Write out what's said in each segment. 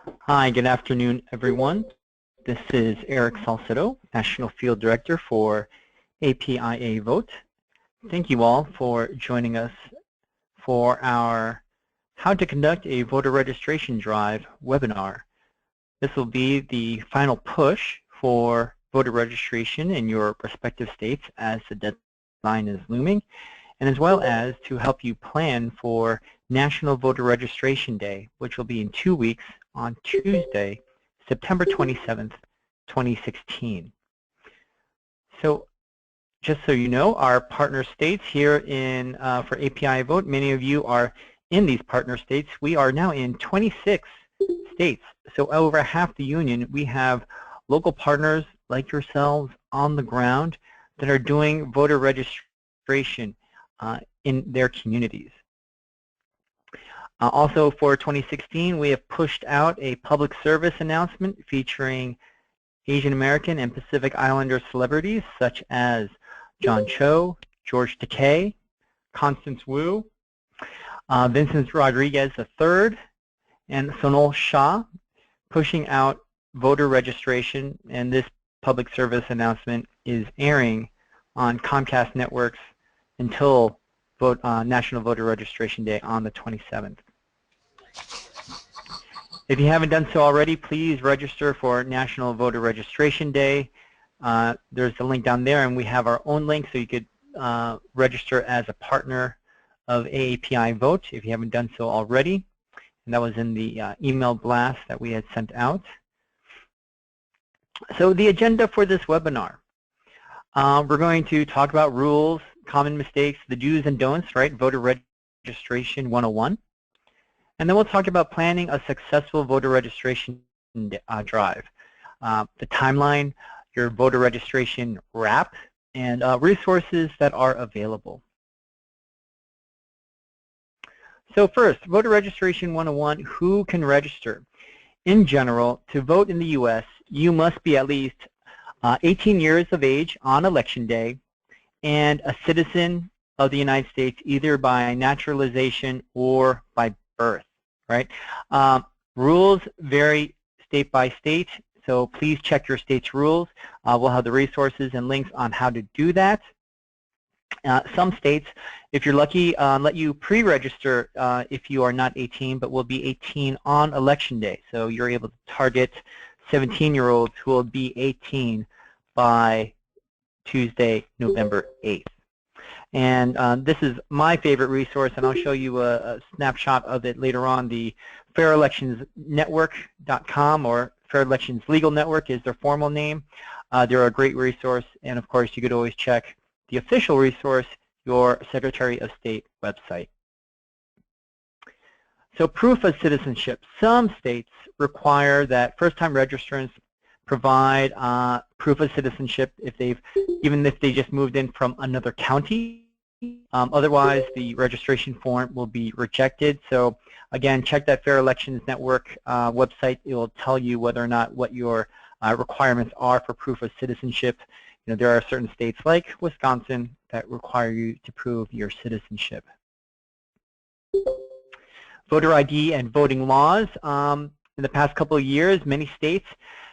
Hi, good afternoon, everyone. This is Eric Salcedo, National Field Director for APIA Vote. Thank you all for joining us for our How to Conduct a Voter Registration Drive webinar. This will be the final push for voter registration in your respective states as the deadline is looming, and as well as to help you plan for National Voter Registration Day, which will be in 2 weeks on Tuesday, September 27th, 2016. So just so you know, our partner states here for API Vote, many of you are in these partner states. We are now in 26 states. So over half the union, we have local partners like yourselves on the ground that are doing voter registration in their communities. Also for 2016, we have pushed out a public service announcement featuring Asian American and Pacific Islander celebrities such as John Cho, George Takei, Constance Wu, Vincent Rodriguez III, and Sonal Shah, pushing out voter registration, and this public service announcement is airing on Comcast networks until National Voter Registration Day on the 27th. If you haven't done so already, please register for National Voter Registration Day. There's a link down there, and we have our own link, so you could register as a partner of AAPI Vote if you haven't done so already. And that was in the email blast that we had sent out. So the agenda for this webinar. We're going to talk about rules, common mistakes, the do's and don'ts, right? Voter Registration 101. And then we'll talk about planning a successful voter registration drive, the timeline, your voter registration wrap, and resources that are available. So first, voter registration 101, who can register? In general, to vote in the U.S., you must be at least 18 years of age on Election Day and a citizen of the United States either by naturalization or by birth, right? Rules vary state by state, so please check your state's rules. We'll have the resources and links on how to do that. Some states, if you're lucky, let you pre-register if you are not 18, but will be 18 on Election Day. So you're able to target 17-year-olds who will be 18 by Tuesday, November 8th. And this is my favorite resource, and I'll show you a snapshot of it later on. The fairelectionsnetwork.com, or Fair Elections Legal Network is their formal name. They're a great resource, and of course you could always check the official resource, your Secretary of State website. So proof of citizenship. Some states require that first-time registrants provide proof of citizenship even if they just moved in from another county. Otherwise, the registration form will be rejected. So again, check that Fair Elections Network website. It will tell you whether or not what your requirements are for proof of citizenship. You know, there are certain states like Wisconsin that require you to prove your citizenship. Voter ID and voting laws. In the past couple of years, many states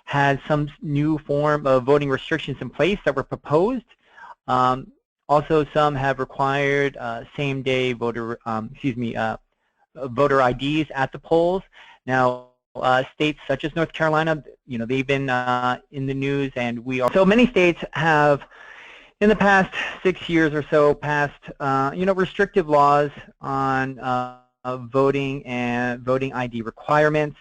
had some new form of voting restrictions in place that were proposed. Also, some have required same-day voter IDs at the polls. Now, states such as North Carolina, you know, they've been in the news, and we are. So many states have, in the past 6 years or so, passed, you know, restrictive laws on voting and voting ID requirements.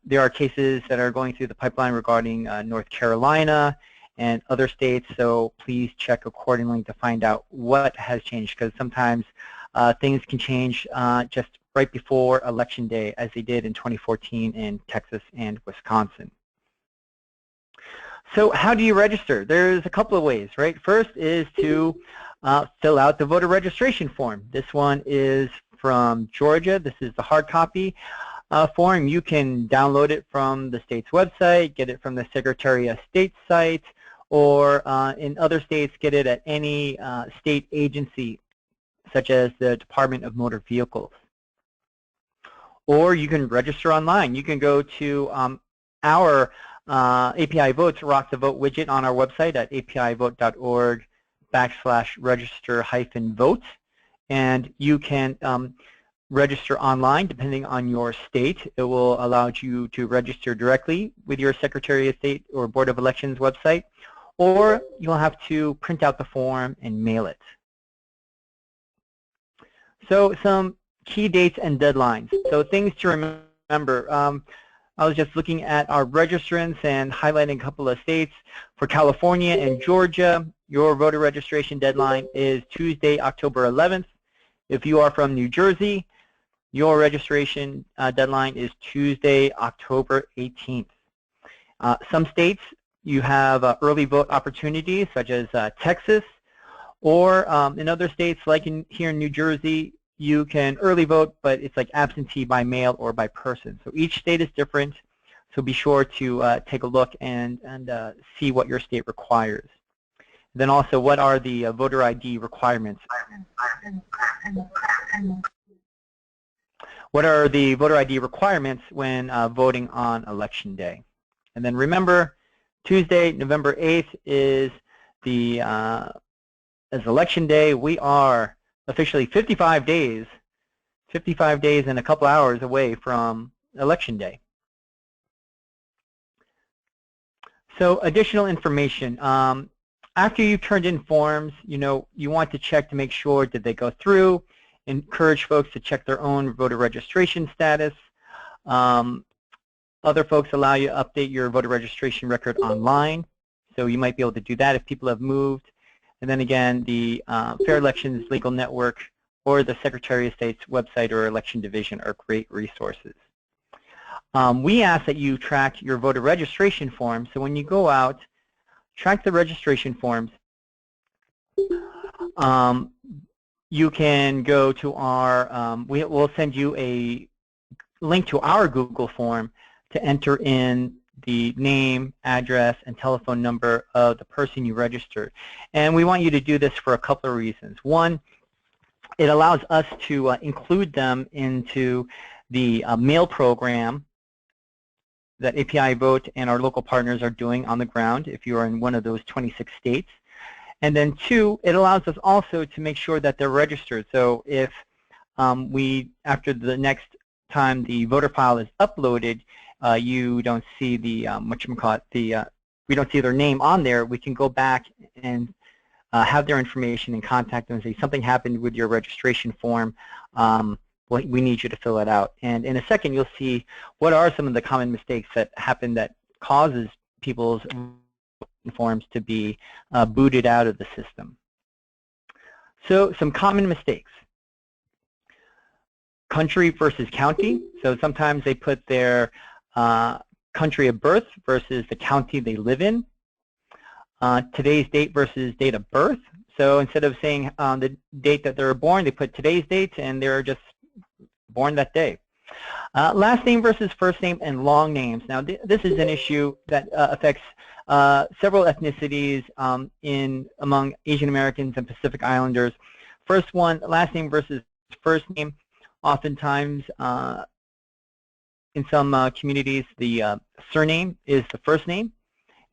There are cases that are going through the pipeline regarding North Carolina and other states, so please check accordingly to find out what has changed, because sometimes things can change just right before Election Day, as they did in 2014 in Texas and Wisconsin. So how do you register? There's a couple of ways, right? First is to fill out the voter registration form. This one is from Georgia. This is the hard copy form. You can download it from the state's website, get it from the Secretary of State site, or in other states, get it at any state agency, such as the Department of Motor Vehicles. or you can register online. You can go to our API Votes Rock the Vote widget on our website at apivote.org/register-vote, and you can register online depending on your state. It will allow you to register directly with your Secretary of State or Board of Elections website, or you'll have to print out the form and mail it. So some key dates and deadlines. So things to remember. I was just looking at our registrants and highlighting a couple of states. For California and Georgia, your voter registration deadline is Tuesday, October 11th. If you are from New Jersey, your registration deadline is Tuesday, October 18th. Some states, you have early vote opportunities, such as Texas, or in other states, like here in New Jersey, you can early vote, but it's like absentee by mail or by person. So each state is different, so be sure to take a look and see what your state requires. Then also, what are the voter ID requirements? What are the voter ID requirements when voting on Election Day? And then remember, Tuesday, November 8th is the as Election Day. We are officially 55 days and a couple hours away from Election Day. So additional information. After you've turned in forms, you want to check to make sure that they go through. Encourage folks to check their own voter registration status. Other folks allow you to update your voter registration record online, so you might be able to do that if people have moved. And then again, the Fair Elections Legal Network or the Secretary of State's website or election division are great resources. We ask that you track your voter registration form, so when you go out, track the registration forms. You can go to our, we'll send you a link to our Google form to enter in the name, address, and telephone number of the person you registered. And we want you to do this for a couple of reasons. One, it allows us to include them into the mail program that API Vote and our local partners are doing on the ground if you are in one of those 26 states. And then two, it allows us also to make sure that they're registered. So if after the next time the voter file is uploaded, you don't see the we don't see their name on there, we can go back and have their information and contact them and say something happened with your registration form. We need you to fill it out. And in a second, you'll see what are some of the common mistakes that happen that causes people's forms to be booted out of the system. So some common mistakes. Country versus county. So sometimes they put their country of birth versus the county they live in. Today's date versus date of birth. So instead of saying the date that they were born, they put today's date and they're just born that day. Last name versus first name and long names. Now this is an issue that affects several ethnicities among Asian Americans and Pacific Islanders. First one, last name versus first name. Oftentimes in some communities the surname is the first name,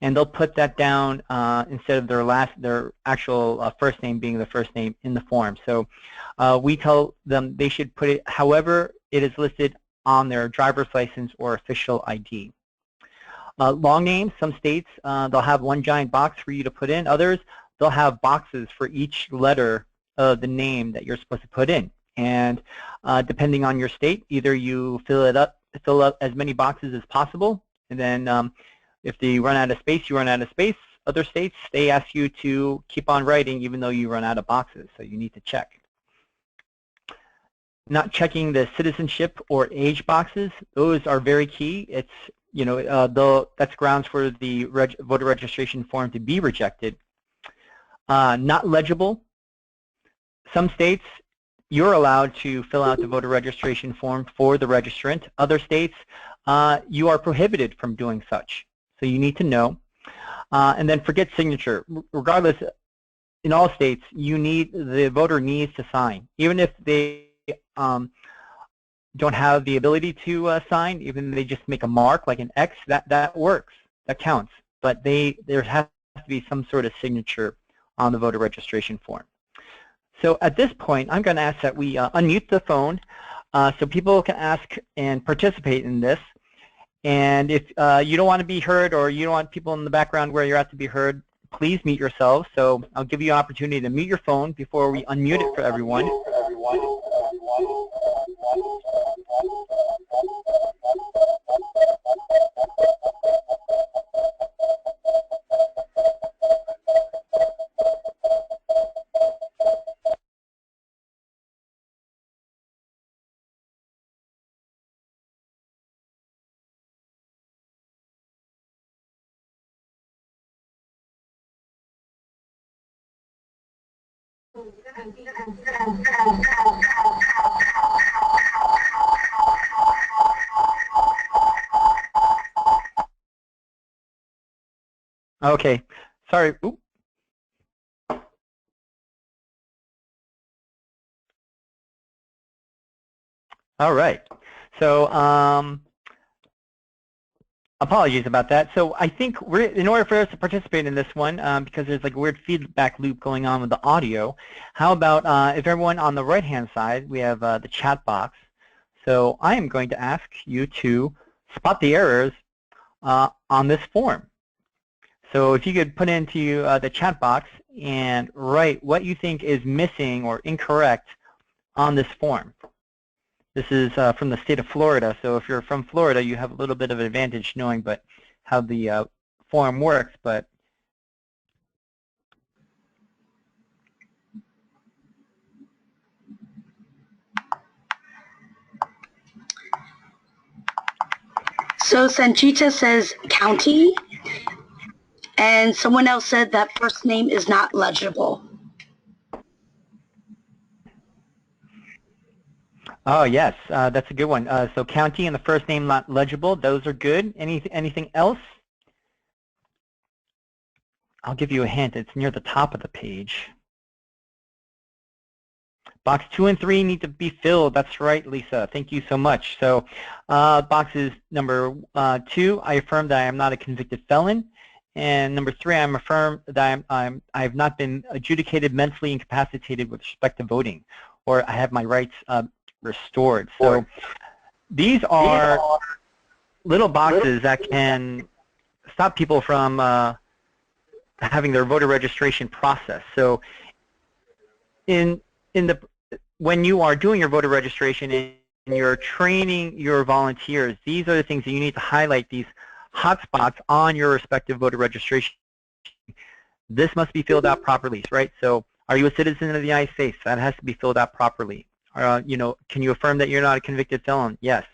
and they'll put that down instead of their actual first name being the first name in the form. So we tell them they should put it however it is listed on their driver's license or official ID. Long names, some states they'll have one giant box for you to put in. Others, they'll have boxes for each letter of the name that you're supposed to put in. And depending on your state, either you fill up as many boxes as possible, and then if they run out of space, you run out of space. Other states, they ask you to keep on writing even though you run out of boxes, so you need to check. Not checking the citizenship or age boxes, those are very key. It's, that's grounds for the voter registration form to be rejected. Not legible. Some states, you're allowed to fill out the voter registration form for the registrant. Other states, you are prohibited from doing such. So you need to know. And then forget signature. Regardless, in all states, the voter needs to sign. Even if they don't have the ability to sign, even if they just make a mark like an X, that works, that counts. But there has to be some sort of signature on the voter registration form. So at this point, I'm going to ask that we unmute the phone so people can ask and participate in this. And if you don't want to be heard, or you don't want people in the background where you're at to be heard, please mute yourselves. So I'll give you an opportunity to mute your phone before we unmute it for everyone. Okay, sorry. Oop. All right. So apologies about that. So I think in order for us to participate in this one, because there's like a weird feedback loop going on with the audio, how about if everyone on the right-hand side, we have the chat box. So I am going to ask you to spot the errors on this form. So if you could put into the chat box and write what you think is missing or incorrect on this form. This is from the state of Florida, so if you're from Florida, you have a little bit of an advantage knowing how the form works. But so Sanchita says county, and someone else said that first name is not legible. oh yes, that's a good one. So county and the first name not legible, those are good. Anything else? I'll give you a hint. It's near the top of the page. Box 2 and 3 need to be filled. That's right, Lisa. Thank you so much. So boxes number 2, I affirm that I am not a convicted felon. And number 3, I'm affirmed that I have not been adjudicated mentally incapacitated with respect to voting, or I have my rights restored. So these are little boxes that can stop people from having their voter registration process. So when you are doing your voter registration and you're training your volunteers, these are the things that you need to highlight, these hotspots on your respective voter registration. This must be filled out properly, right? So are you a citizen of the United States? That has to be filled out properly. You know, can you affirm that you're not a convicted felon? Yes.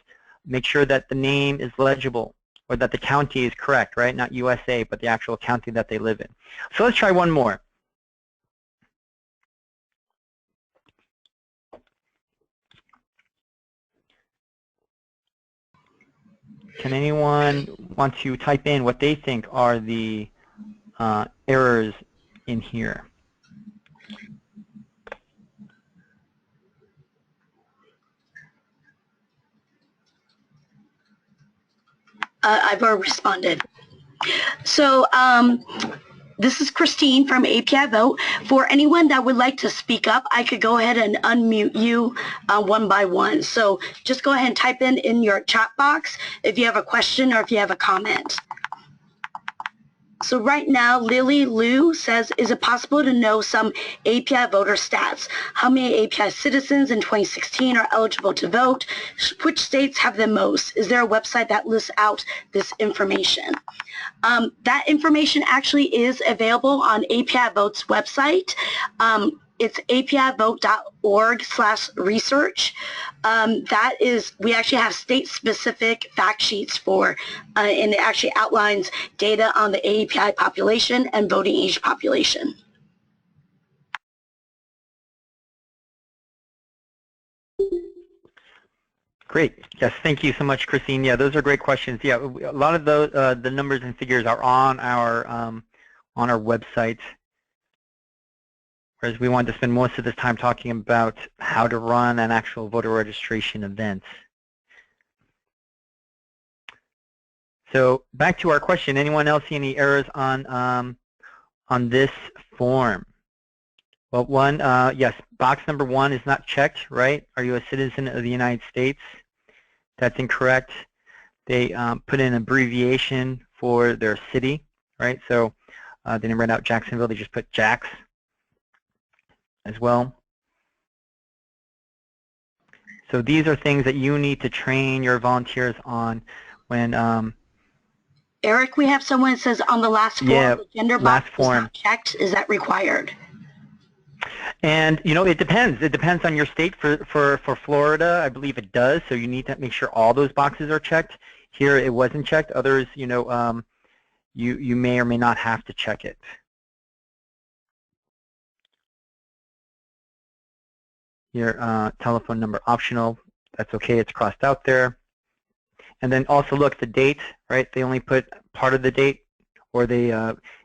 Make sure that the name is legible, or that the county is correct, right? Not USA, but the actual county that they live in. So let's try one more. Can anyone want to type in what they think are the errors in here? I've already responded. So this is Christine from API Vote. For anyone that would like to speak up, I could go ahead and unmute you one by one. So just go ahead and type in your chat box if you have a question or if you have a comment. So right now, Lily Liu says, is it possible to know some API voter stats? How many API citizens in 2016 are eligible to vote? Which states have the most? Is there a website that lists out this information? That information actually is available on API Vote's website. It's apivote.org/research. That is, we actually have state-specific fact sheets for, and it actually outlines data on the API population and voting age population. Great. Yes, thank you so much, Christine. Yeah, those are great questions. Yeah, a lot of those, the numbers and figures are on our website, whereas we wanted to spend most of this time talking about how to run an actual voter registration event. So back to our question, anyone else see any errors on this form? Well, one, yes, box number 1 is not checked, right? Are you a citizen of the United States? That's incorrect. They put in an abbreviation for their city, right? So they didn't write out Jacksonville, they just put Jax as well. So these are things that you need to train your volunteers on when Eric, we have someone that says on the last form, the gender box is not checked. Is that required? And you know, it depends. It depends on your state. For Florida, I believe it does. So you need to make sure all those boxes are checked. Here, it wasn't checked. Others, you know, you may or may not have to check it. Your telephone number optional. That's okay. It's crossed out there. And then also look the date, right? They only put part of the date, or they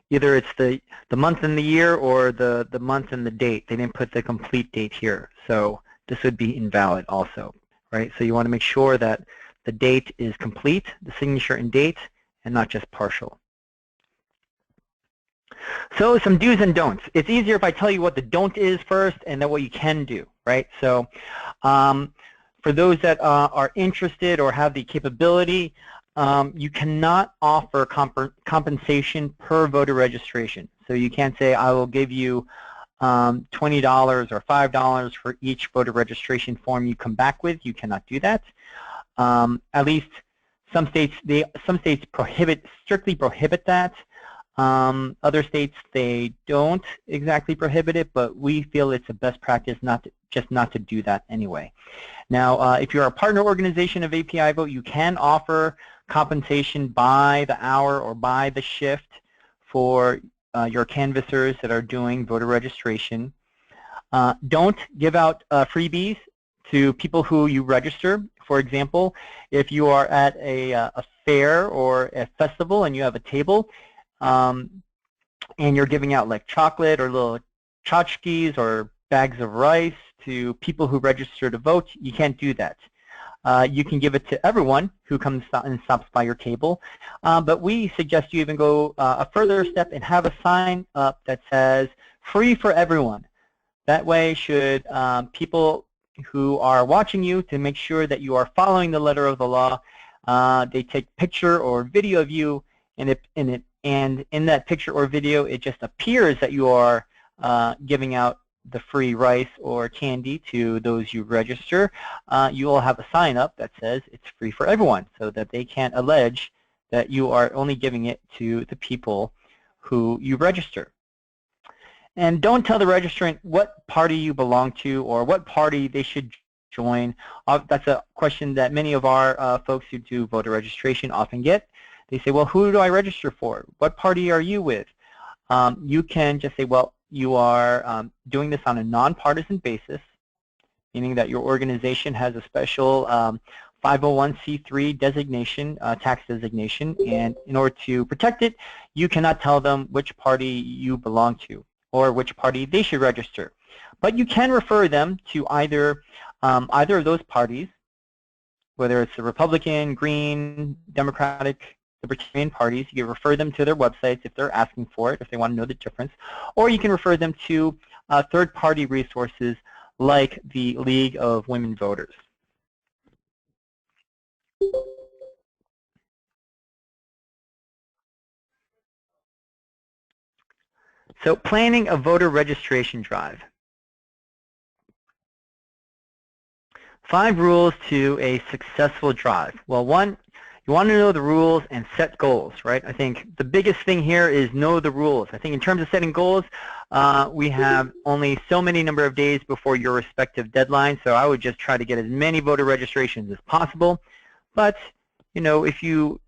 either it's the month and the year or the month and the date. They didn't put the complete date here. So this would be invalid also, right? So you want to make sure that the date is complete, the signature and date, and not just partial. So some do's and don'ts. It's easier if I tell you what the don't is first and then what you can do, right? So for those that are interested or have the capability, you cannot offer compensation per voter registration. So you can't say, I will give you $20 or $5 for each voter registration form you come back with. You cannot do that. At least some states strictly prohibit that. Other states, they don't exactly prohibit it, but we feel it's a best practice not to do that anyway. Now, if you're a partner organization of API Vote, you can offer compensation by the hour or by the shift for your canvassers that are doing voter registration. Don't give out freebies to people who you register. For example, if you are at a fair or a festival and you have a table, and you're giving out like chocolate or little tchotchkes or bags of rice to people who register to vote, you can't do that. You can give it to everyone who comes and stops by your table, but we suggest you even go a further step and have a sign up that says free for everyone. That way, should people who are watching you to make sure that you are following the letter of the law, they take picture or video of you, and in that picture or video, it just appears that you are giving out the free rice or candy to those you register. You will have a sign up that says it's free for everyone, so that they can't allege that you are only giving it to the people who you register. And don't tell the registrant what party you belong to or what party they should join. That's a question that many of our folks who do voter registration often get. They say, well, who do I register for? What party are you with? You can just say, well, you are doing this on a nonpartisan basis, meaning that your organization has a special 501c3 designation, tax designation, and in order to protect it, you cannot tell them which party you belong to or which party they should register. But you can refer them to either of those parties, whether it's the Republican, Green, Democratic, Libertarian parties. You can refer them to their websites if they're asking for it, if they want to know the difference, or you can refer them to third-party resources like the League of Women Voters. So planning a voter registration drive. 5 rules to a successful drive. Well, 1, you want to know the rules and set goals, right? I think the biggest thing here is know the rules. I think in terms of setting goals, we have only so many number of days before your respective deadline, so I would just try to get as many voter registrations as possible. But, you know,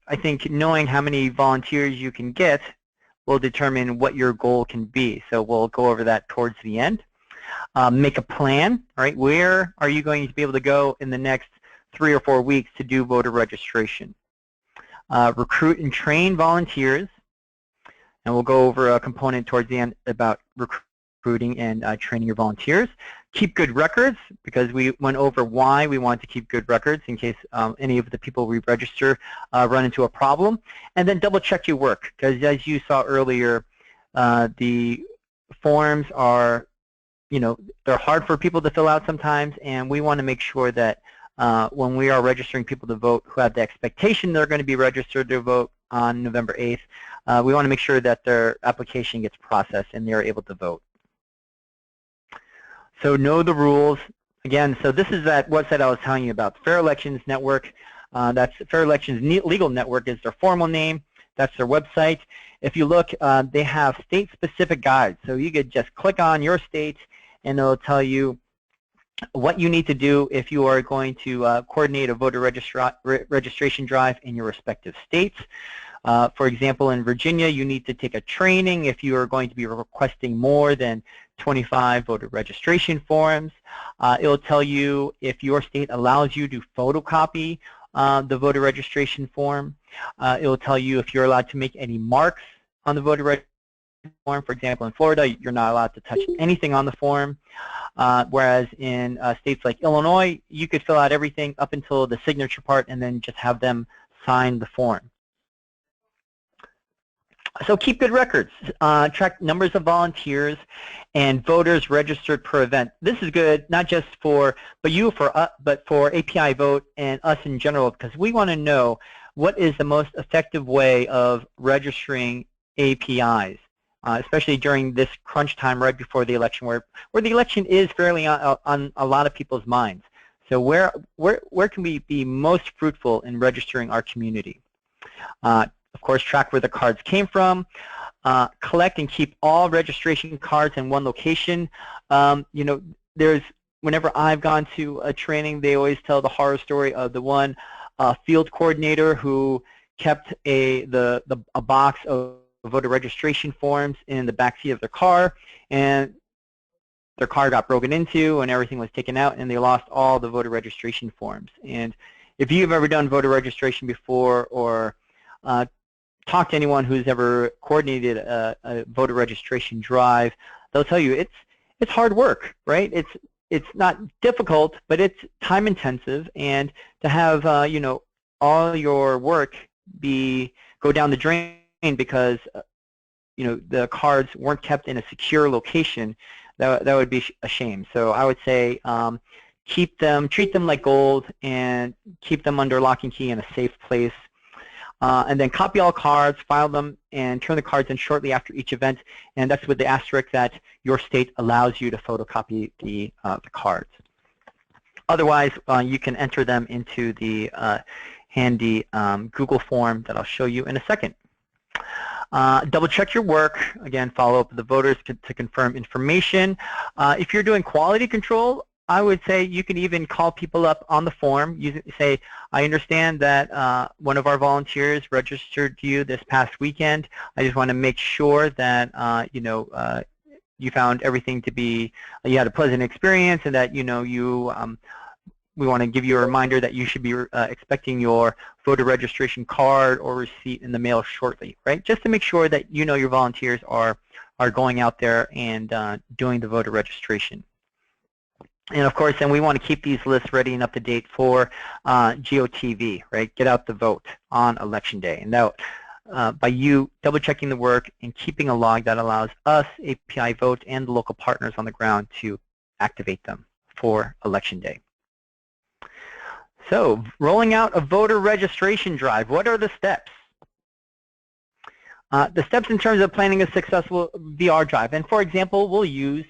I think knowing how many volunteers you can get will determine what your goal can be. So we'll go over that towards the end. Make a plan, right? Where are you going to be able to go in the next 3 or 4 weeks to do voter registration? Recruit and train volunteers, and we'll go over a component towards the end about recruiting and training your volunteers. Keep good records, because we went over why we want to keep good records in case any of the people we register run into a problem. And then double check your work, because as you saw earlier, the forms are, they're hard for people to fill out sometimes, and we want to make sure that when we are registering people to vote who have the expectation they're going to be registered to vote on November 8th, we want to make sure that their application gets processed and they're able to vote. So know the rules. Again, so this is that website I was telling you about, Fair Elections Network. That's Fair Elections Legal Network is their formal name. That's their website. If you look, they have state-specific guides. So you could just click on your state, and it'll tell you what you need to do if you are going to coordinate a voter registration drive in your respective states. For example, in Virginia, you need to take a training if you are going to be requesting more than 25 voter registration forms. It will tell you if your state allows you to photocopy the voter registration form. It will tell you if you're allowed to make any marks on the voter registration form. For example, in Florida, you're not allowed to touch anything on the form, whereas in states like Illinois, you could fill out everything up until the signature part and then just have them sign the form. So keep good records. Track numbers of volunteers and voters registered per event. This is good, not just for but for API Vote and us in general, because we want to know what is the most effective way of registering APIs, especially during this crunch time right before the election, where the election is fairly on a lot of people's minds. So where can we be most fruitful in registering our community? Of course, track where the cards came from. Collect and keep all registration cards in one location. Whenever I've gone to a training, they always tell the horror story of the one field coordinator who kept a box of voter registration forms in the backseat of their car, and their car got broken into and everything was taken out, and they lost all the voter registration forms. And if you've ever done voter registration before, or talk to anyone who's ever coordinated a voter registration drive, they'll tell you it's hard work, right? It's not difficult, but it's time intensive, and to have all your work go down the drain because the cards weren't kept in a secure location, that would be a shame. So I would say treat them like gold, and keep them under lock and key in a safe place. And then copy all cards, file them, and turn the cards in shortly after each event. And that's with the asterisk that your state allows you to photocopy the cards. Otherwise, you can enter them into the handy Google form that I'll show you in a second. Double check your work. Again, follow up with the voters to confirm information. If you're doing quality control, I would say you can even call people up on the form. You say, I understand that one of our volunteers registered you this past weekend. I just want to make sure that you found everything to be, you had a pleasant experience, and that we want to give you a reminder that you should be expecting your voter registration card or receipt in the mail shortly, right? Just to make sure that your volunteers are going out there and doing the voter registration. And of course, then we want to keep these lists ready and up to date for GOTV, right? Get out the vote on Election Day. And that, by you double checking the work and keeping a log, that allows us, API Vote, and the local partners on the ground to activate them for Election Day. So, rolling out a voter registration drive. What are the steps? The steps in terms of planning a successful VR drive. And for example, we'll use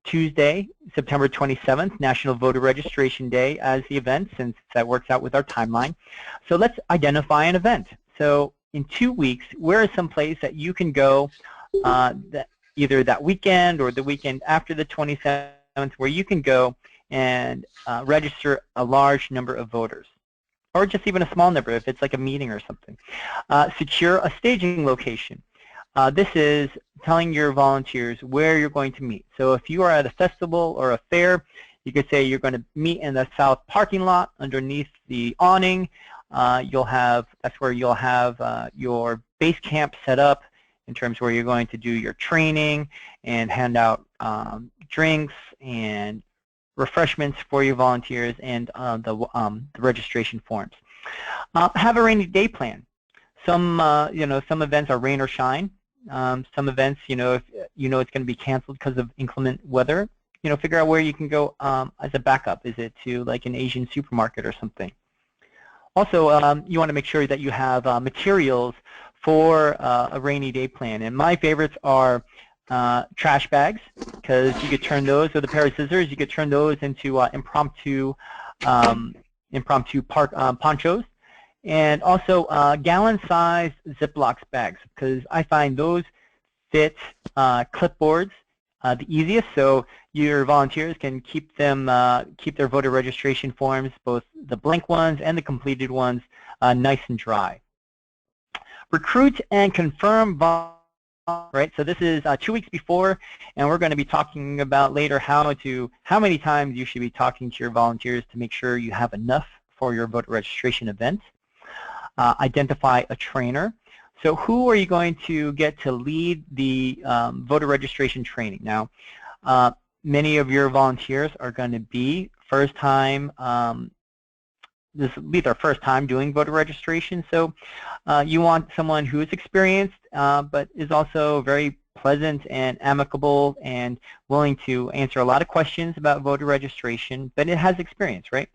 Tuesday, September 27th, National Voter Registration Day, as the event, since that works out with our timeline. So let's identify an event. So in 2 weeks, where is some place that you can go either that weekend or the weekend after the 27th, where you can go and register a large number of voters, or just even a small number if it's like a meeting or something. Secure a staging location. This is telling your volunteers where you're going to meet. So if you are at a festival or a fair, you could say you're going to meet in the south parking lot underneath the awning. That's where you'll have your base camp set up in terms where you're going to do your training and hand out drinks, and refreshments for your volunteers, and the registration forms. Have a rainy day plan. Some some events are rain or shine. Some events, if it's going to be canceled because of inclement weather, figure out where you can go as a backup. Is it to like an Asian supermarket or something? Also, you want to make sure that you have materials for a rainy day plan. And my favorites are trash bags, because you could turn those with a pair of scissors. You could turn those into impromptu park ponchos. And also gallon-sized Ziploc bags, because I find those fit clipboards the easiest, so your volunteers can keep their voter registration forms, both the blank ones and the completed ones, nice and dry. Recruit and confirm, right? So this is 2 weeks before, and we're going to be talking about later how many times you should be talking to your volunteers to make sure you have enough for your voter registration event. Identify a trainer. So who are you going to get to lead the voter registration training? Now, many of your volunteers are going to be first-time, this will be their first time doing voter registration, so you want someone who is experienced but is also very pleasant and amicable and willing to answer a lot of questions about voter registration, but it has experience, right?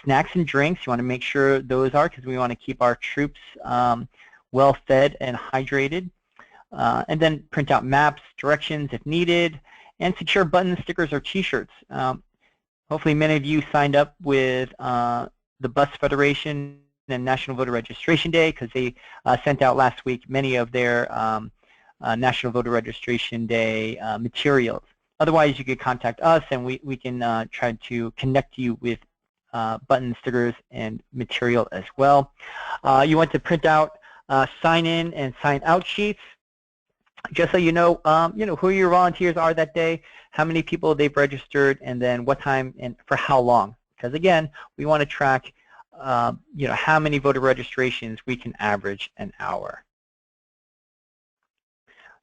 Snacks and drinks, you want to make sure those are, because we want to keep our troops well fed and hydrated. And then print out maps, directions if needed, and secure buttons, stickers, or t-shirts. Hopefully many of you signed up with the Bus Federation and National Voter Registration Day, because they sent out last week many of their National Voter Registration Day materials. Otherwise, you could contact us, and we can try to connect you with button stickers and material as well. You want to print out sign in and sign out sheets, just so you know who your volunteers are that day, how many people they've registered, and then what time and for how long. Because again, we want to track how many voter registrations we can average an hour.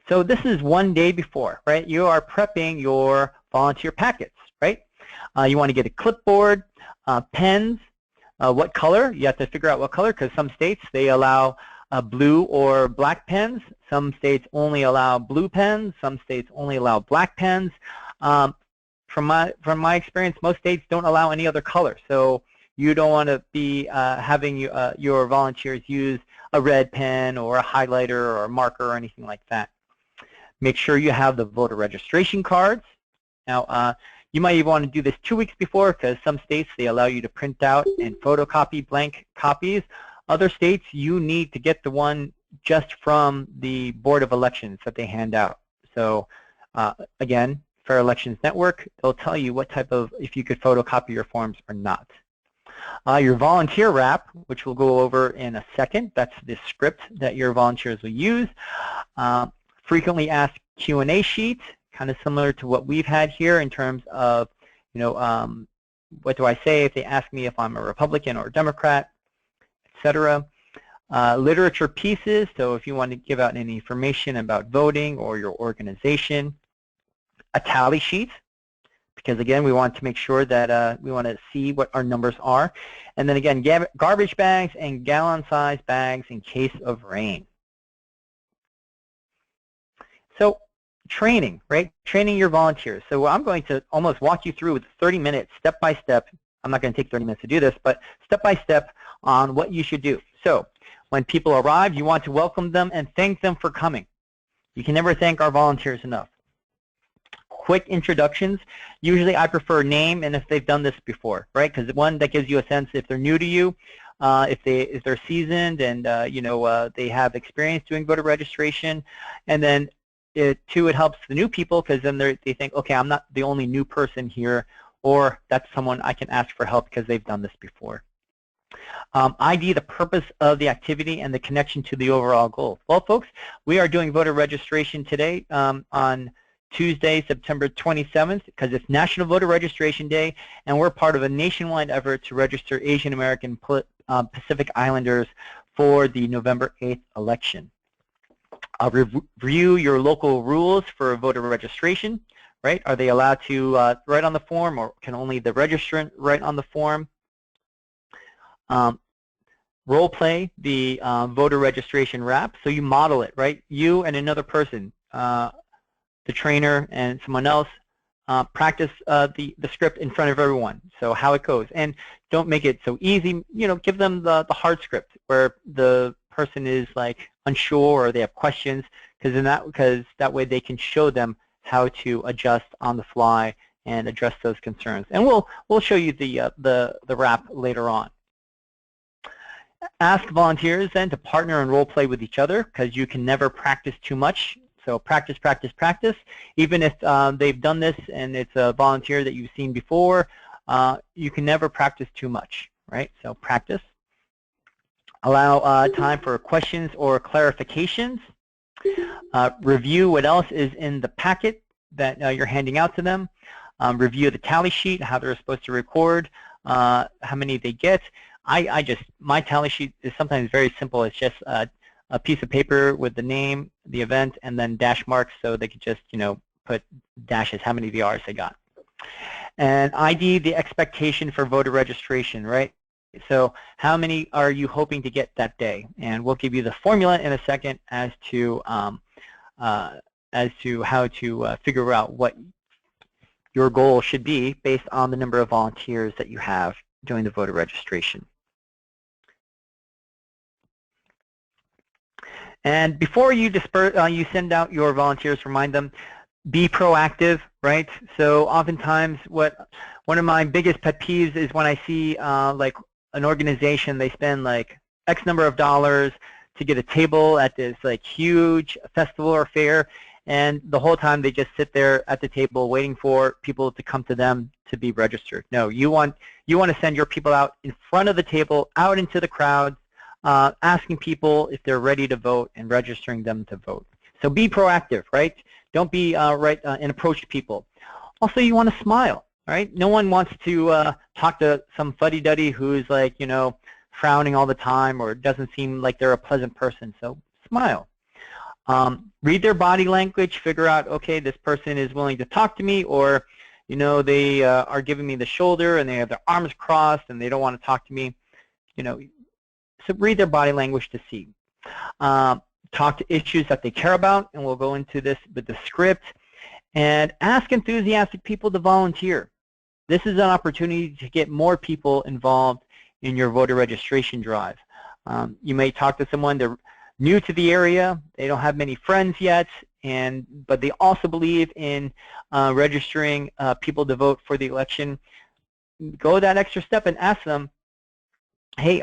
So this is 1 day before, right? You are prepping your volunteer packets, right? You want to get a clipboard, pens, what color? You have to figure out what color, because some states, they allow blue or black pens. Some states only allow blue pens. Some states only allow black pens. From my experience, most states don't allow any other color. So you don't want to be having your volunteers use a red pen or a highlighter or a marker or anything like that. Make sure you have the voter registration cards. Now, you might even want to do this 2 weeks before, because some states, they allow you to print out and photocopy blank copies. Other states, you need to get the one just from the Board of Elections that they hand out. So again, Fair Elections Network, they'll tell you what type of, if you could photocopy your forms or not. Your volunteer wrap, which we'll go over in a second, that's the script that your volunteers will use. Frequently asked Q&A sheet, kind of similar to what we've had here in terms of, what do I say if they ask me if I'm a Republican or a Democrat, etc. Literature pieces, so if you want to give out any information about voting or your organization. A tally sheet, because again, we want to make sure that we want to see what our numbers are. And then again, garbage bags and gallon-sized bags in case of rain. So training, right? Training your volunteers. So I'm going to almost walk you through with 30 minutes, step by step. I'm not going to take 30 minutes to do this, but step by step on what you should do. So when people arrive, you want to welcome them and thank them for coming. You can never thank our volunteers enough. Quick introductions. Usually I prefer name and if they've done this before, right? Because one, that gives you a sense if they're new to you, if they're seasoned and they have experience doing voter registration, and then two, it helps the new people, because then they think, okay, I'm not the only new person here, or that's someone I can ask for help because they've done this before. ID the purpose of the activity and the connection to the overall goal. Well, folks, we are doing voter registration today on Tuesday, September 27th, because it's National Voter Registration Day, and we're part of a nationwide effort to register Asian American Pacific Islanders for the November 8th election. Review your local rules for voter registration. right? Are they allowed to write on the form, or can only the registrant write on the form? Role play the voter registration wrap, so you model it, right? You and another person, the trainer and someone else, practice the script in front of everyone, so how it goes. And don't make it so easy, give them the hard script where the person is like unsure or they have questions, because that way they can show them how to adjust on the fly and address those concerns. And we'll show you the wrap later on. Ask volunteers then to partner and role play with each other, because you can never practice too much. So practice, practice, practice. Even if they've done this and it's a volunteer that you've seen before, you can never practice too much, right? So practice. Allow time for questions or clarifications. Review what else is in the packet that you're handing out to them. Review the tally sheet, how they're supposed to record, how many they get. My tally sheet is sometimes very simple. It's just a piece of paper with the name, the event, and then dash marks, so they could just, put dashes, how many VRs they got. And ID the expectation for voter registration, right? So how many are you hoping to get that day? And we'll give you the formula in a second as to how to figure out what your goal should be based on the number of volunteers that you have doing the voter registration. And before you disperse, you send out your volunteers, remind them, be proactive, right? So oftentimes one of my biggest pet peeves is when I see like an organization, they spend like X number of dollars to get a table at this like huge festival or fair, and the whole time they just sit there at the table waiting for people to come to them to be registered. No, you want to send your people out in front of the table, out into the crowd, asking people if they're ready to vote and registering them to vote. So be proactive, right? Don't be and approach people. Also, you want to smile, right? No one wants to talk to some fuddy-duddy who's like, frowning all the time or doesn't seem like they're a pleasant person. So smile. Read their body language, figure out, okay, this person is willing to talk to me, or, they are giving me the shoulder and they have their arms crossed and they don't want to talk to me. So read their body language to see. Talk to issues that they care about, and we'll go into this with the script. And ask enthusiastic people to volunteer. This is an opportunity to get more people involved in your voter registration drive. You may talk to someone, they're new to the area, they don't have many friends yet, but they also believe in registering people to vote for the election. Go that extra step and ask them, hey,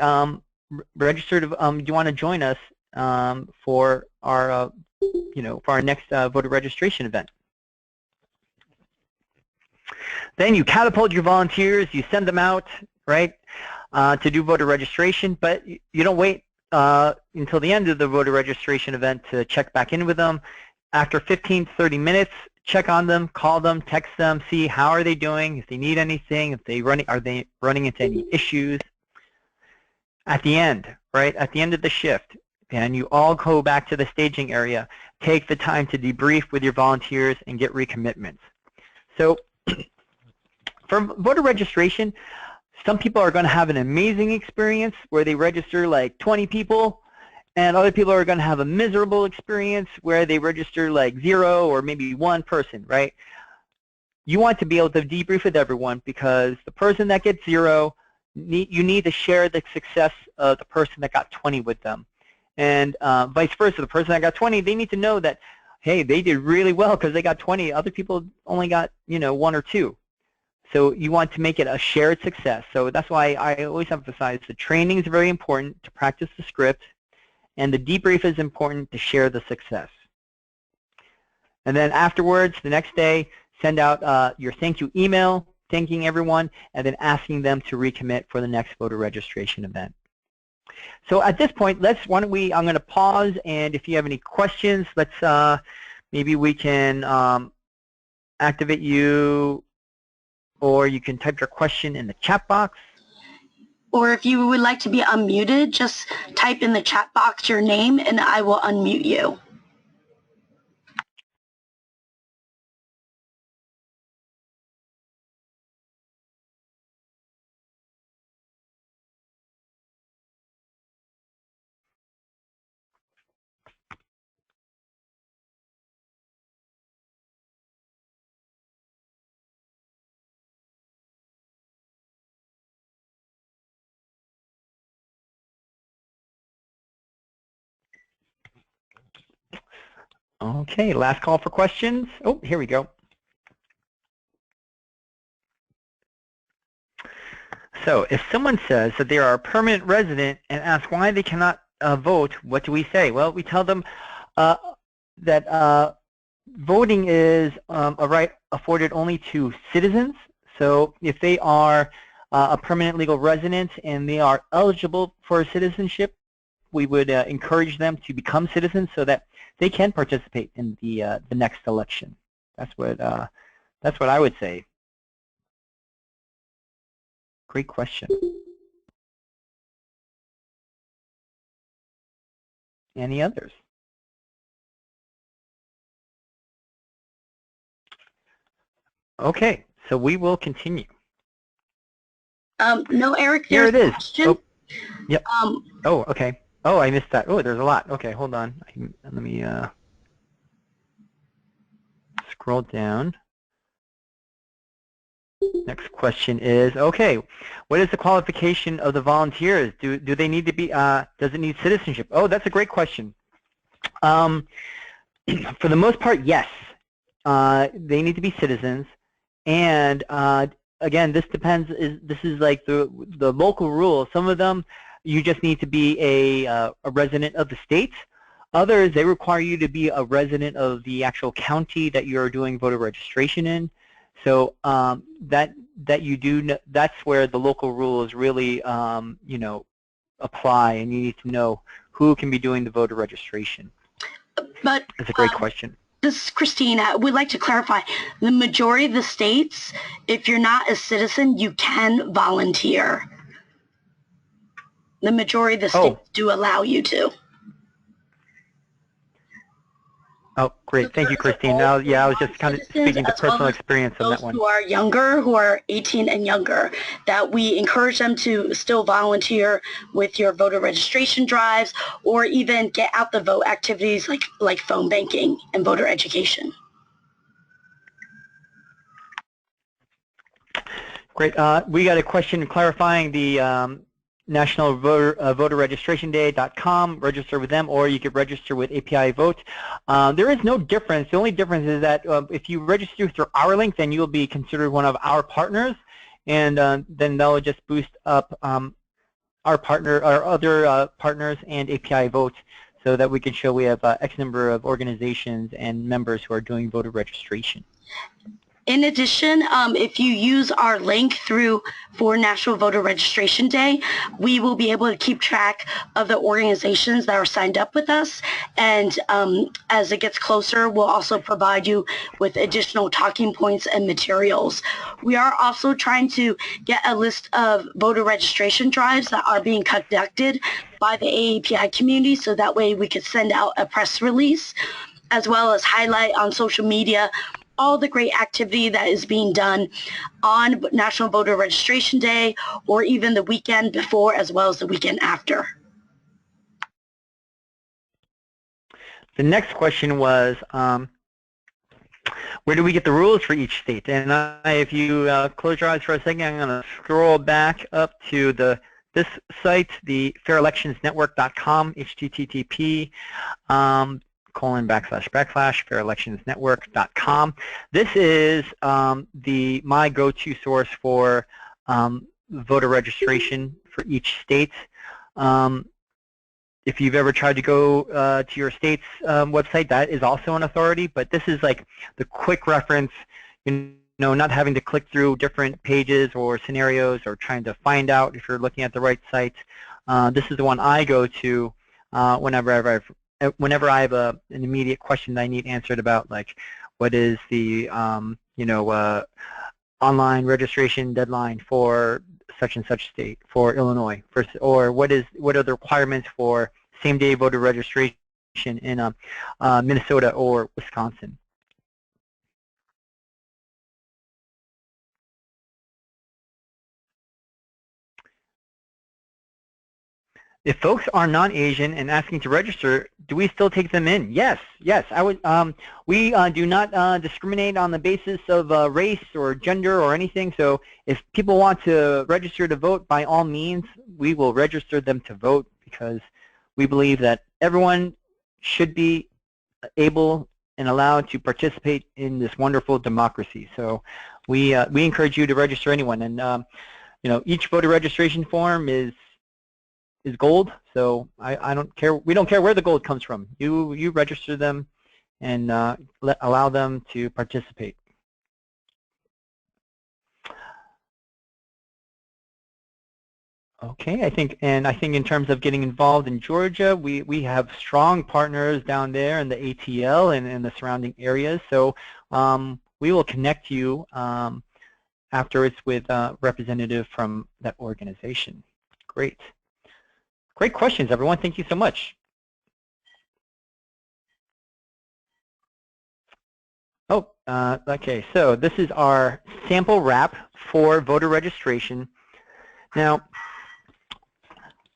registered, do you want to join us for our next voter registration event? Then you catapult your volunteers, you send them out, right, to do voter registration, but you don't wait until the end of the voter registration event to check back in with them. After 15 to 30 minutes, check on them, call them, text them, see how are they doing, if they need anything, are they running into any issues. At the end, right, at the end of the shift, and you all go back to the staging area, take the time to debrief with your volunteers and get recommitments. So for voter registration, some people are going to have an amazing experience where they register like 20 people, and other people are going to have a miserable experience where they register like 0 or maybe 1 person, right? You want to be able to debrief with everyone, because the person that gets 0, you need to share the success of the person that got 20 with them. And vice versa, the person that got 20, they need to know that, hey, they did really well because they got 20. Other people only got, 1 or 2. So you want to make it a shared success. So that's why I always emphasize the training is very important to practice the script, and the debrief is important to share the success. And then afterwards, the next day, send out your thank you email, thanking everyone, and then asking them to recommit for the next voter registration event. So at this point, I'm going to pause, and if you have any questions, maybe we can activate you, or you can type your question in the chat box. Or if you would like to be unmuted, just type in the chat box your name and I will unmute you. Okay, last call for questions. Oh, here we go. So if someone says that they are a permanent resident and asks why they cannot vote, what do we say? Well, we tell them that voting is a right afforded only to citizens. So if they are a permanent legal resident and they are eligible for citizenship, we would encourage them to become citizens so that they can participate in the next election. That's what I would say. Great question. Any others? Okay, so we will continue. No, Eric, Here there's it is. a question. Oh, yep. Oh, okay. Oh, I missed that. Oh, there's a lot. Okay, hold on. Let me scroll down. Next question is, okay, what is the qualification of the volunteers? Do they need to be, does it need citizenship? Oh, that's a great question. For the most part, yes. They need to be citizens. And again, this depends, this is like the local rule. Some of them, you just need to be a resident of the state. Others, they require you to be a resident of the actual county that you're doing voter registration in. So that you do, that's where the local rules really, you know, apply, and you need to know who can be doing the voter registration. But that's a great question. This is Christine. We'd like to clarify, the majority of the states, if you're not a citizen, you can volunteer. The majority of the states do allow you to. Oh, great. Thank you, Christine. Now, yeah, I was just kind of speaking to personal experience on that one. Those who are younger, who are 18 and younger, that we encourage them to still volunteer with your voter registration drives or even get out the vote activities like phone banking and voter education. Great. We got a question clarifying the National Voter Registration Day.com. Register with them, or you could register with API Vote. There is no difference. The only difference is that if you register through our link, then you'll be considered one of our partners, and then they'll just boost up our other partners and API Vote, so that we can show we have X number of organizations and members who are doing voter registration. In addition, if you use our link for National Voter Registration Day, we will be able to keep track of the organizations that are signed up with us. And as it gets closer, we'll also provide you with additional talking points and materials. We are also trying to get a list of voter registration drives that are being conducted by the AAPI community, so that way we could send out a press release, as well as highlight on social media all the great activity that is being done on National Voter Registration Day, or even the weekend before as well as the weekend after. The next question was, where do we get the rules for each state? And if you close your eyes for a second, I'm going to scroll back up to this site, the fairelectionsnetwork.com, http :// fairelectionsnetwork.com. This is my go-to source for voter registration for each state. If you've ever tried to go to your state's website, that is also an authority, but this is like the quick reference, you know, not having to click through different pages or scenarios or trying to find out if you're looking at the right site. This is the one I go to whenever I have an immediate question that I need answered about, like what is the online registration deadline for such and such state, for Illinois, or what are the requirements for same-day voter registration in Minnesota or Wisconsin. If folks are non-Asian and asking to register, do we still take them in? Yes, yes. I would. We do not discriminate on the basis of race or gender or anything. So if people want to register to vote, by all means, we will register them to vote, because we believe that everyone should be able and allowed to participate in this wonderful democracy. So we encourage you to register anyone, and each voter registration form is gold. So I don't care. We don't care where the gold comes from. You register them and allow them to participate. Okay, I think in terms of getting involved in Georgia, we have strong partners down there in the ATL and in the surrounding areas. So we will connect you afterwards with a representative from that organization. Great. Great questions, everyone. Thank you so much. Oh, okay. So this is our sample wrap for voter registration. Now,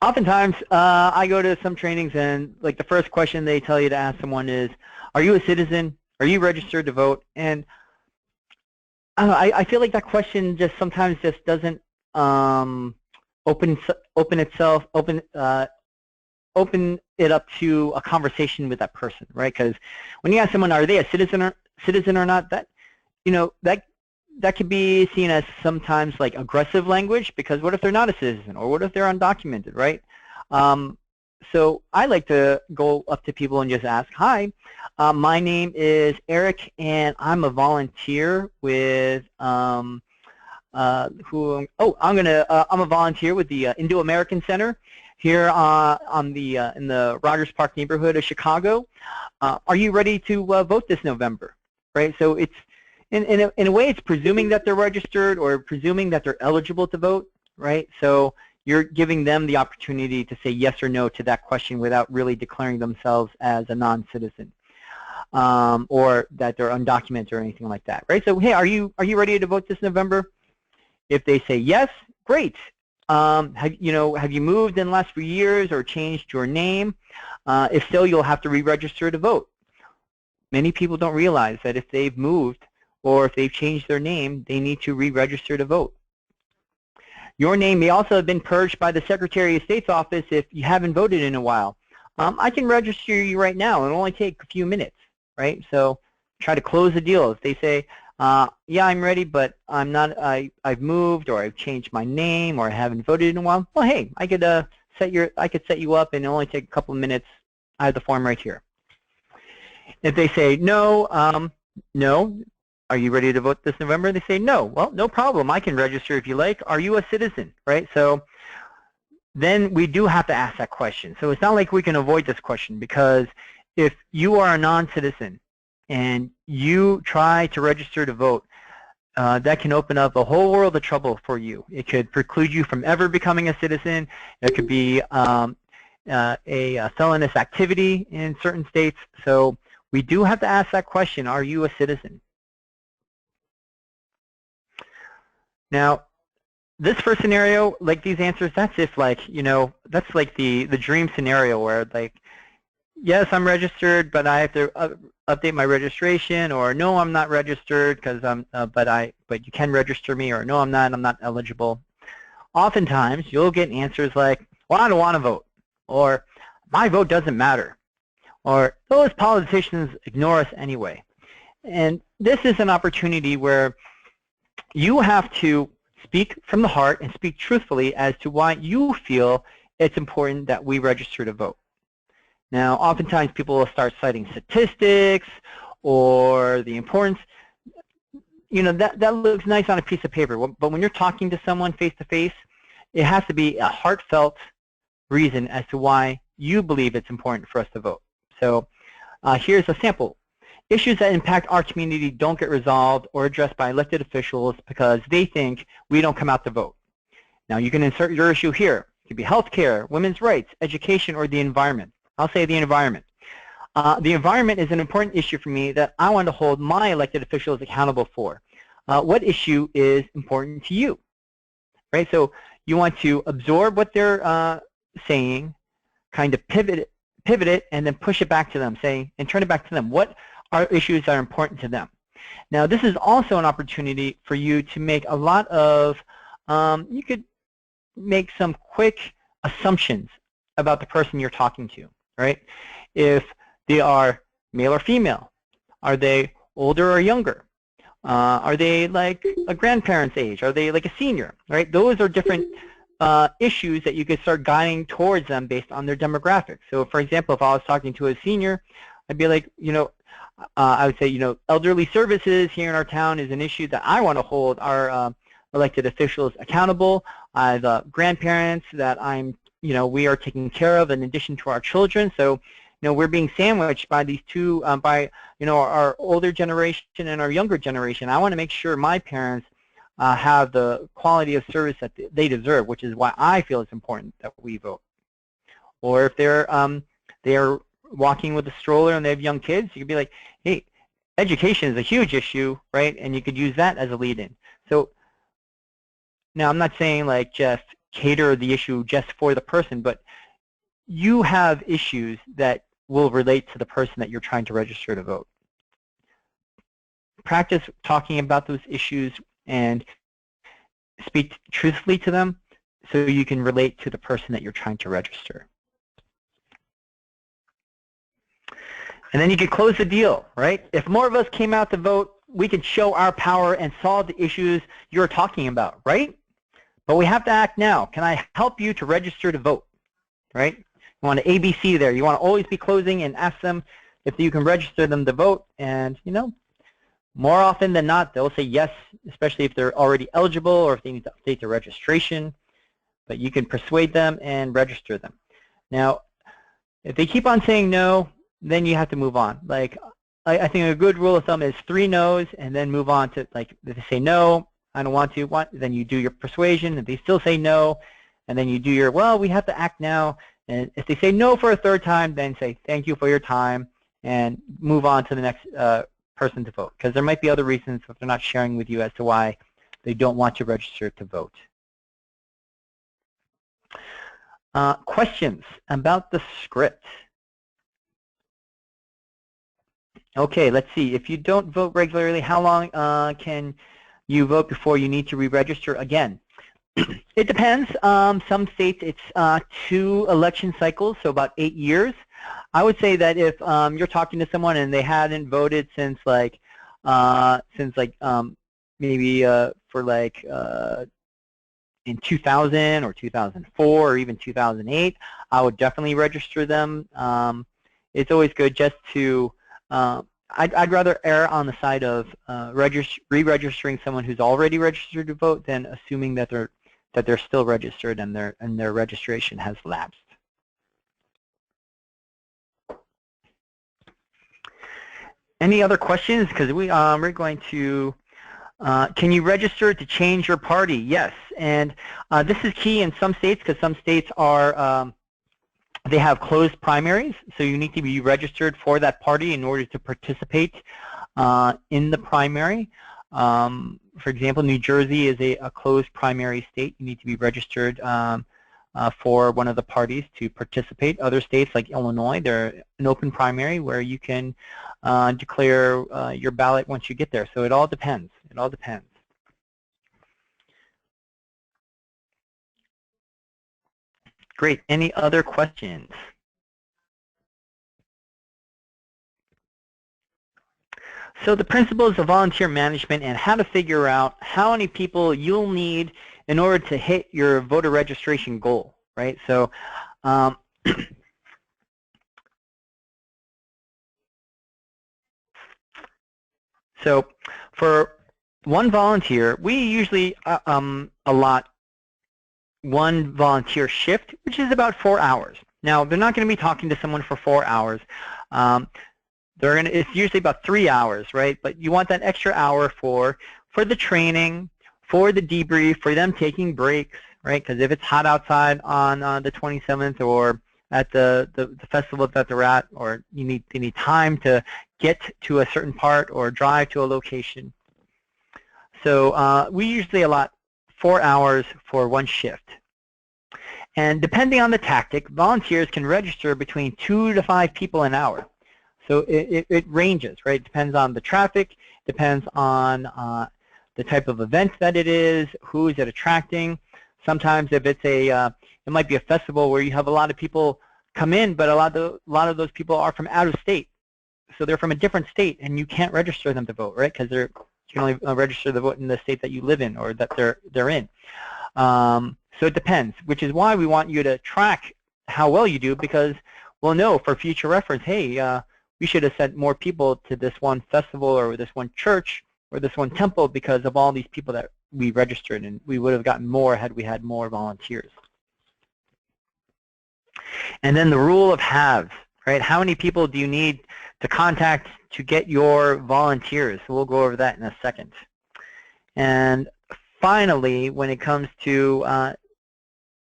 oftentimes, I go to some trainings and like the first question they tell you to ask someone is, are you a citizen? Are you registered to vote? And I don't know, I feel like that question just sometimes just doesn't open it up to a conversation with that person, right? Because when you ask someone, are they a citizen or not, that that could be seen as sometimes like aggressive language, because what if they're not a citizen, or what if they're undocumented, right? So I like to go up to people and just ask, hi, my name is Eric, and I'm a volunteer with I'm a volunteer with the Indo-American Center here in the Rogers Park neighborhood of Chicago. Are you ready to vote this November? Right. So it's in a way, it's presuming that they're registered or presuming that they're eligible to vote, right? So you're giving them the opportunity to say yes or no to that question without really declaring themselves as a non-citizen, or that they're undocumented or anything like that, right? So hey, are you ready to vote this November? If they say yes, great. Have you moved in the last few years or changed your name? If so, you'll have to re-register to vote. Many people don't realize that if they've moved or if they've changed their name, they need to re-register to vote. Your name may also have been purged by the Secretary of State's office if you haven't voted in a while. I can register you right now. It'll only take a few minutes, right? So try to close the deal. If they say, yeah, I'm ready, but I'm not, I've moved, or I've changed my name, or I haven't voted in a while, well, hey, I could set you up, and it'll only take a couple of minutes. I have the form right here. If they say no, no, are you ready to vote this November? They say no. Well, no problem. I can register if you like. Are you a citizen, right? So then we do have to ask that question. So it's not like we can avoid this question, because if you are a non-citizen and you try to register to vote, that can open up a whole world of trouble for you. It could preclude you from ever becoming a citizen. It could be a felonious activity in certain states. So we do have to ask that question, are you a citizen? Now, this first scenario, like these answers, that's if like, that's like the dream scenario where like, yes, I'm registered, but I have to update my registration, or no, I'm not registered because I'm, but you can register me, or no, I'm not eligible. Oftentimes, you'll get answers like, well, I don't want to vote, or my vote doesn't matter, or those politicians ignore us anyway. And this is an opportunity where you have to speak from the heart and speak truthfully as to why you feel it's important that we register to vote. Now, oftentimes people will start citing statistics or the importance. That looks nice on a piece of paper, but when you're talking to someone face to face, it has to be a heartfelt reason as to why you believe it's important for us to vote. So here's a sample. Issues that impact our community don't get resolved or addressed by elected officials because they think we don't come out to vote. Now, you can insert your issue here. It could be healthcare, women's rights, education, or the environment. I'll say the environment. The environment is an important issue for me that I want to hold my elected officials accountable for. What issue is important to you? Right? So you want to absorb what they're saying, kind of pivot it, and then push it back to them, and turn it back to them. What are issues that are important to them? Now, this is also an opportunity for you to make a lot of, you could make some quick assumptions about the person you're talking to, right? If they are male or female? Are they older or younger? Are they like a grandparent's age? Are they like a senior, right? Those are different issues that you could start guiding towards them based on their demographics. So for example, if I was talking to a senior, I'd be like, I would say, elderly services here in our town is an issue that I want to hold our elected officials accountable. I have grandparents that we are taking care of in addition to our children. So, we're being sandwiched by these two, our older generation and our younger generation. I want to make sure my parents have the quality of service that they deserve, which is why I feel it's important that we vote. Or if they're walking with a stroller and they have young kids, you could be like, hey, education is a huge issue, right? And you could use that as a lead-in. So now I'm not saying like just cater the issue just for the person, but you have issues that will relate to the person that you're trying to register to vote. Practice talking about those issues and speak truthfully to them so you can relate to the person that you're trying to register. And then you could close the deal, right? If more of us came out to vote, we could show our power and solve the issues you're talking about, right? But we have to act now. Can I help you to register to vote, right? You want an ABC there. You want to always be closing and ask them if you can register them to vote. And, more often than not, they'll say yes, especially if they're already eligible or if they need to update their registration. But you can persuade them and register them. Now, if they keep on saying no, then you have to move on. Like, I think a good rule of thumb is 3 no's and then move on to, like, if they say no, I don't want to, then you do your persuasion. If they still say no, and then you do your, well, we have to act now. And if they say no for a 3rd time, then say thank you for your time and move on to the next person to vote. Because there might be other reasons if they're not sharing with you as to why they don't want to register to vote. Questions about the script? Okay, let's see. If you don't vote regularly, how long can you vote before you need to re-register again? It depends. Some states it's 2 election cycles, so about 8 years. I would say that if you're talking to someone and they hadn't voted since maybe for like in 2000 or 2004 or even 2008, I would definitely register them. It's always good just to I'd rather err on the side of re-registering someone who's already registered to vote than assuming that they're still registered and their registration has lapsed. Any other questions? Because we're going to. Can you register to change your party? Yes, and this is key in some states because some states are. They have closed primaries, so you need to be registered for that party in order to participate in the primary. For example, New Jersey is a closed primary state. You need to be registered for one of the parties to participate. Other states like Illinois, they're an open primary where you can declare your ballot once you get there. So it all depends. It all depends. Great. Any other questions? So the principles of volunteer management and how to figure out how many people you'll need in order to hit your voter registration goal, right? So so for one volunteer, we usually allot one volunteer shift, which is about 4 hours. Now, they're not going to be talking to someone for 4 hours. It's usually about 3 hours, right? But you want that extra hour for the training, for the debrief, for them taking breaks, right? Because if it's hot outside on the 27th or at the festival that they're at, or they need time to get to a certain part or drive to a location. So we usually allot 4 hours for one shift. And depending on the tactic, volunteers can register between 2 to 5 people an hour. So it ranges, right? It depends on the traffic, depends on the type of event that it is, who is it attracting. Sometimes if it's it might be a festival where you have a lot of people come in, but a lot of those people are from out of state. so they're from a different state, and you can't register them to vote, right? Because you can only register the vote in the state that you live in or that they're in. So it depends, which is why we want you to track how well you do, because we'll know for future reference, hey, we should have sent more people to this one festival or this one church or this one temple because of all these people that we registered, and we would have gotten more had we had more volunteers. And then the rule of halves, right? How many people do you need to contact to get your volunteers? So we'll go over that in a second. And finally, when it comes to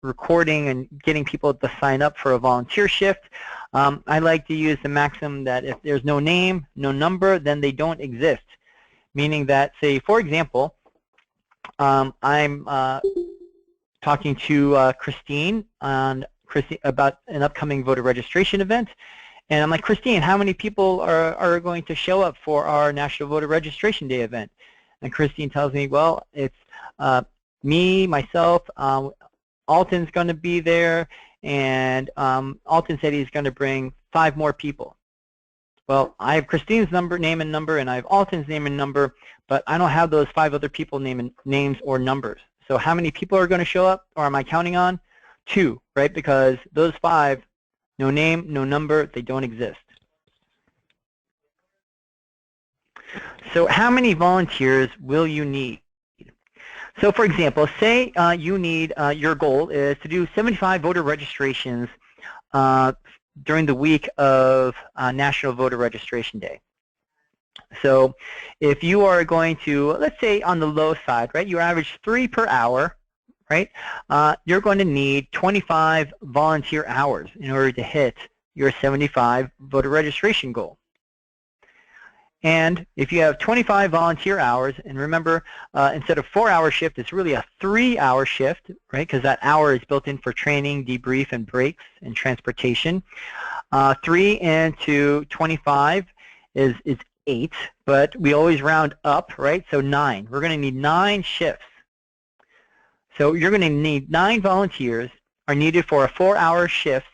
recording and getting people to sign up for a volunteer shift, I like to use the maxim that if there's no name, no number, then they don't exist. Meaning that, say, for example, I'm talking to Christine about an upcoming voter registration event, and I'm like, Christine, how many people are going to show up for our National Voter Registration Day event? And Christine tells me, well, it's me, myself, Alton's going to be there, and Alton said he's going to bring 5 more people. Well, I have Christine's name and number, and I have Alton's name and number, but I don't have those 5 other people names or numbers. So how many people are going to show up, or am I counting on? 2, right? Because those 5, no name, no number, they don't exist. So how many volunteers will you need? So for example, say you need, your goal is to do 75 voter registrations during the week of National Voter Registration Day. So if you are going to, let's say on the low side, right, you average 3 per hour, right, you're going to need 25 volunteer hours in order to hit your 75 voter registration goal. And if you have 25 volunteer hours, and remember, instead of 4-hour shift, it's really a 3-hour shift, right? Because that hour is built in for training, debrief, and breaks, and transportation. 3 into 25 is 8, but we always round up, right? So 9. We're going to need 9 shifts. So you're going to need 9 volunteers are needed for a 4-hour shift,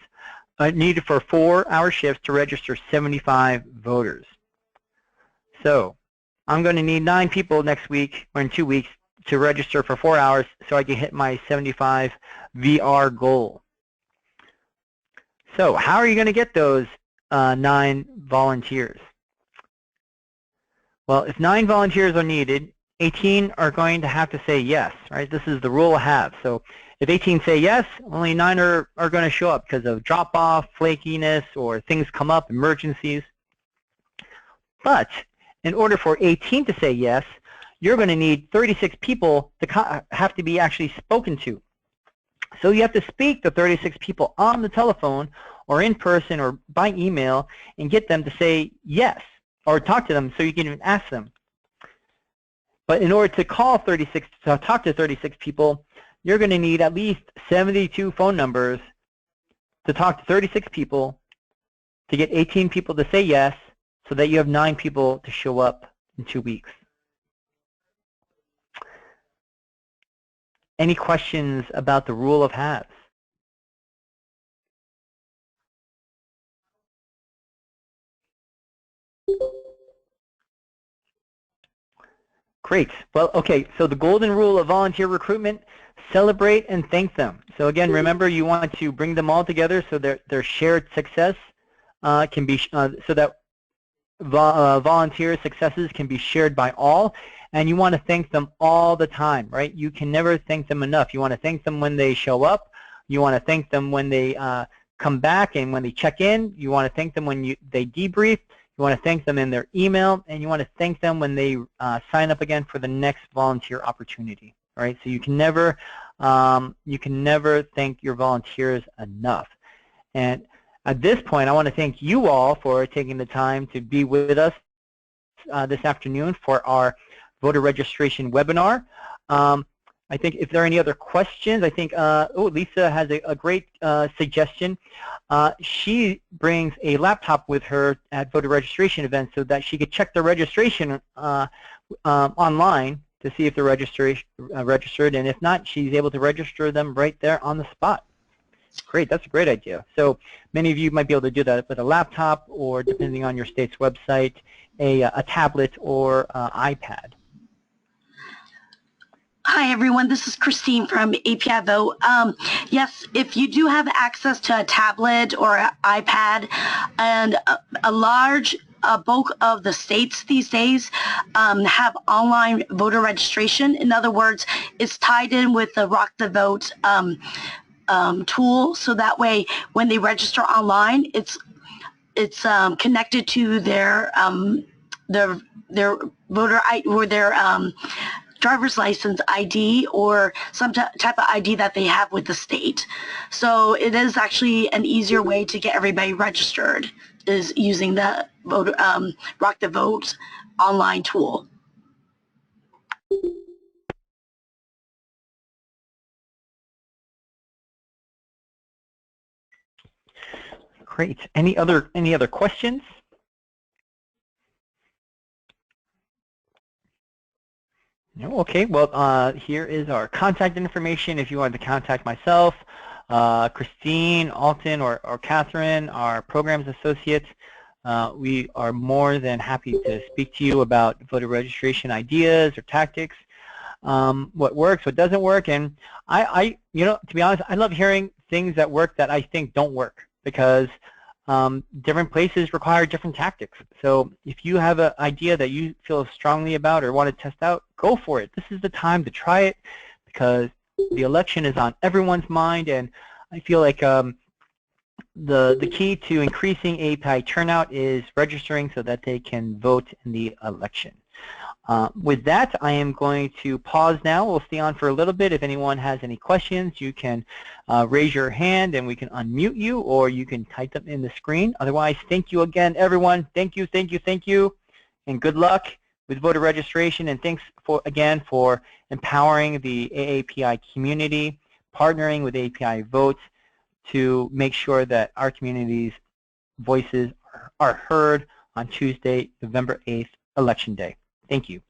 needed for 4-hour shifts to register 75 voters. So I'm going to need 9 people next week or in 2 weeks to register for 4 hours so I can hit my 75 VR goal. So how are you going to get those 9 volunteers? Well, if 9 volunteers are needed, 18 are going to have to say yes, right? This is the rule of halves. So if 18 say yes, only 9 are going to show up because of drop-off, flakiness, or things come up, emergencies. But in order for 18 to say yes, you're going to need 36 people to have to be actually spoken to. So you have to speak to 36 people on the telephone or in person or by email and get them to say yes, or talk to them so you can even ask them. But in order to talk to 36 people, you're going to need at least 72 phone numbers to talk to 36 people to get 18 people to say yes, so that you have 9 people to show up in 2 weeks. Any questions about the rule of halves? Great. Well, okay, so the golden rule of volunteer recruitment, celebrate and thank them. So again, remember, you want to bring them all together so their shared success can be, so that volunteer successes can be shared by all, and you want to thank them all the time, right? You can never thank them enough. You want to thank them when they show up. You want to thank them when they come back and when they check in. You want to thank them when they debrief. You want to thank them in their email, and you want to thank them when they sign up again for the next volunteer opportunity, all right? So you can never thank your volunteers enough. And at this point, I want to thank you all for taking the time to be with us this afternoon for our voter registration webinar. I think if there are any other questions, I think, Lisa has a great suggestion. She brings a laptop with her at voter registration events so that she could check the registration online to see if they're registered, and if not, she's able to register them right there on the spot. Great, that's a great idea. So many of you might be able to do that with a laptop or, depending on your state's website, a tablet or iPad. Hi, everyone. This is Christine from API Vote. Yes, if you do have access to a tablet or an iPad, and a large bulk of the states these days have online voter registration. In other words, it's tied in with the Rock the Vote tool, so that way when they register online, it's connected to their voter ID or their driver's license ID or some type of ID that they have with the state. So it is actually an easier way to get everybody registered, is using the Rock the Vote online tool. Great. Any other questions? No? Okay. Well, here is our contact information if you wanted to contact myself, Christine, Alton, or Catherine, our programs associate. We are more than happy to speak to you about voter registration ideas or tactics, what works, what doesn't work. And to be honest, I love hearing things that work that I think don't work, because different places require different tactics. So if you have an idea that you feel strongly about or want to test out, go for it. This is the time to try it, because the election is on everyone's mind, and I feel like the key to increasing API turnout is registering so that they can vote in the election. With that, I am going to pause now. We'll stay on for a little bit. If anyone has any questions, you can raise your hand and we can unmute you, or you can type them in the screen. Otherwise, thank you again, everyone. Thank you, thank you, thank you, and good luck with voter registration. And thanks again for empowering the AAPI community, partnering with API Vote to make sure that our community's voices are heard on Tuesday, November 8th, Election Day. Thank you.